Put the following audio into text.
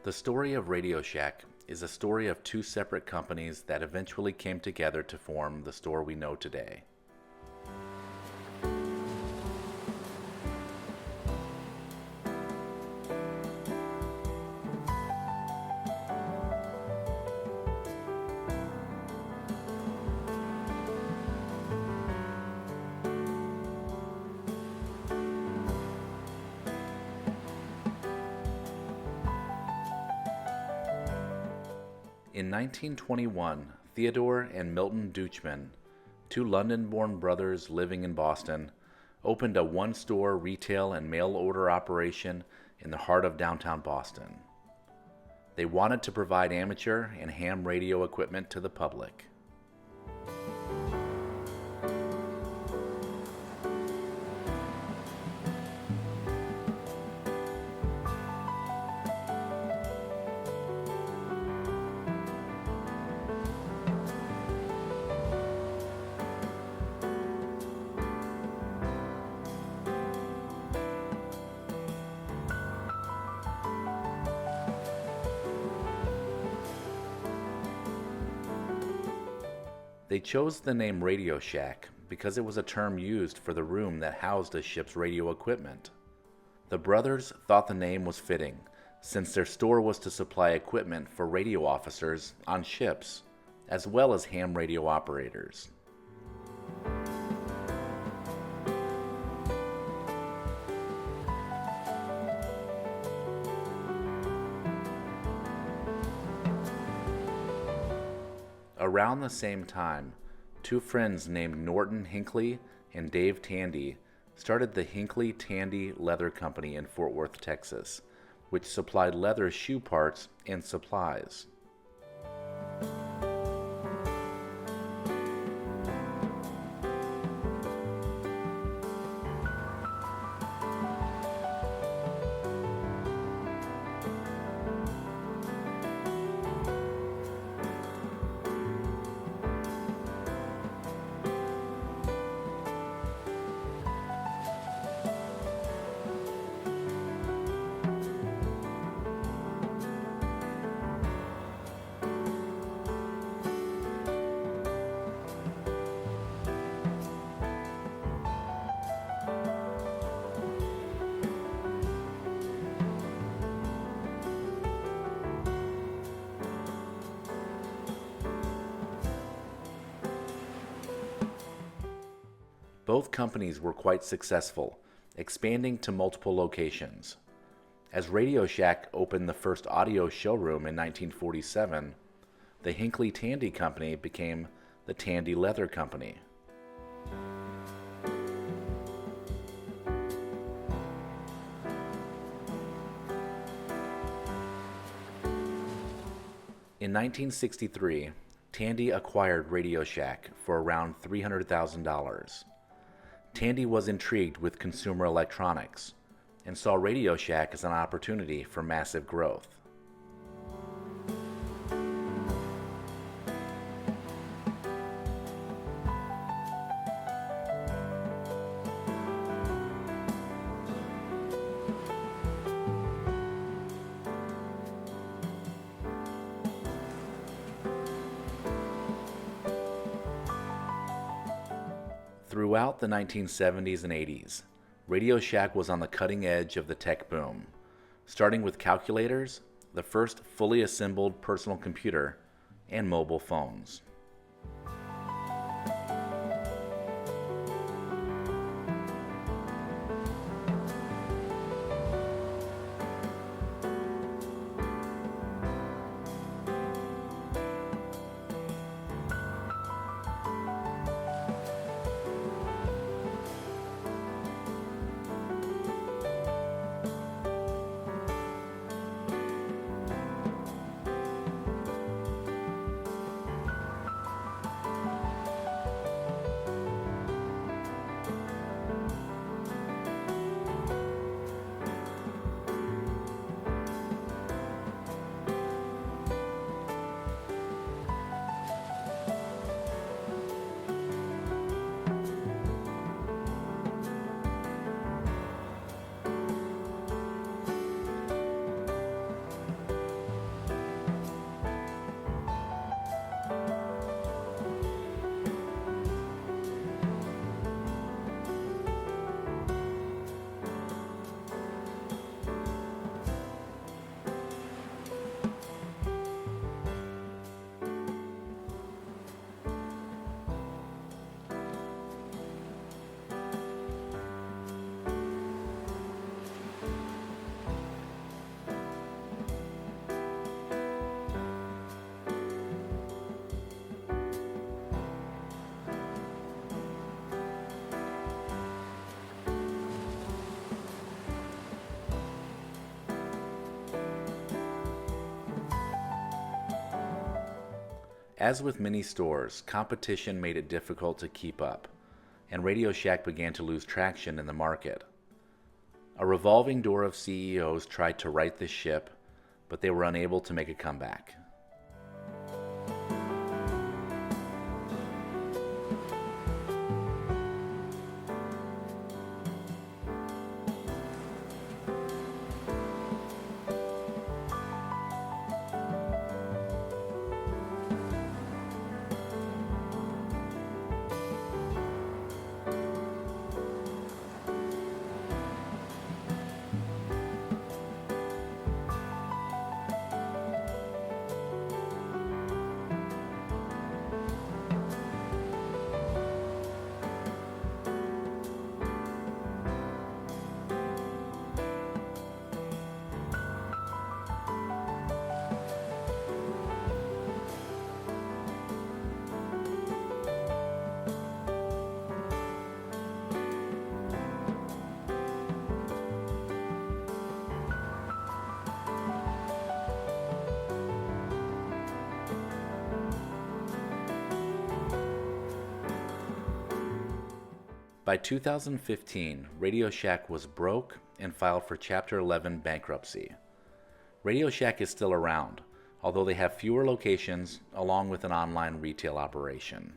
The story of Radio Shack is a story of two separate companies that eventually came together to form the store we know today. In 1921, Theodore and Milton Deutschman, two London-born brothers living in Boston, opened a one-store retail and mail-order operation in the heart of downtown Boston. They wanted to provide amateur and ham radio equipment to the public. They chose the name Radio Shack because it was a term used for the room that housed a ship's radio equipment. The brothers thought the name was fitting, since their store was to supply equipment for radio officers on ships, as well as ham radio operators. Around the same time, two friends named Norton Hinckley and Dave Tandy started the Hinckley Tandy Leather Company in Fort Worth, Texas, which supplied leather shoe parts and supplies. Both companies were quite successful, expanding to multiple locations. As Radio Shack opened the first audio showroom in 1947, the Hinckley Tandy Company became the Tandy Leather Company. In 1963, Tandy acquired Radio Shack for around $300,000. Tandy was intrigued with consumer electronics and saw Radio Shack as an opportunity for massive growth. Throughout the 1970s and 80s, Radio Shack was on the cutting edge of the tech boom, starting with calculators, the first fully assembled personal computer, and mobile phones. As with many stores, competition made it difficult to keep up, and Radio Shack began to lose traction in the market. A revolving door of CEOs tried to right this ship, but they were unable to make a comeback. By 2015, Radio Shack was broke and filed for Chapter 11 bankruptcy. Radio Shack is still around, although they have fewer locations along with an online retail operation.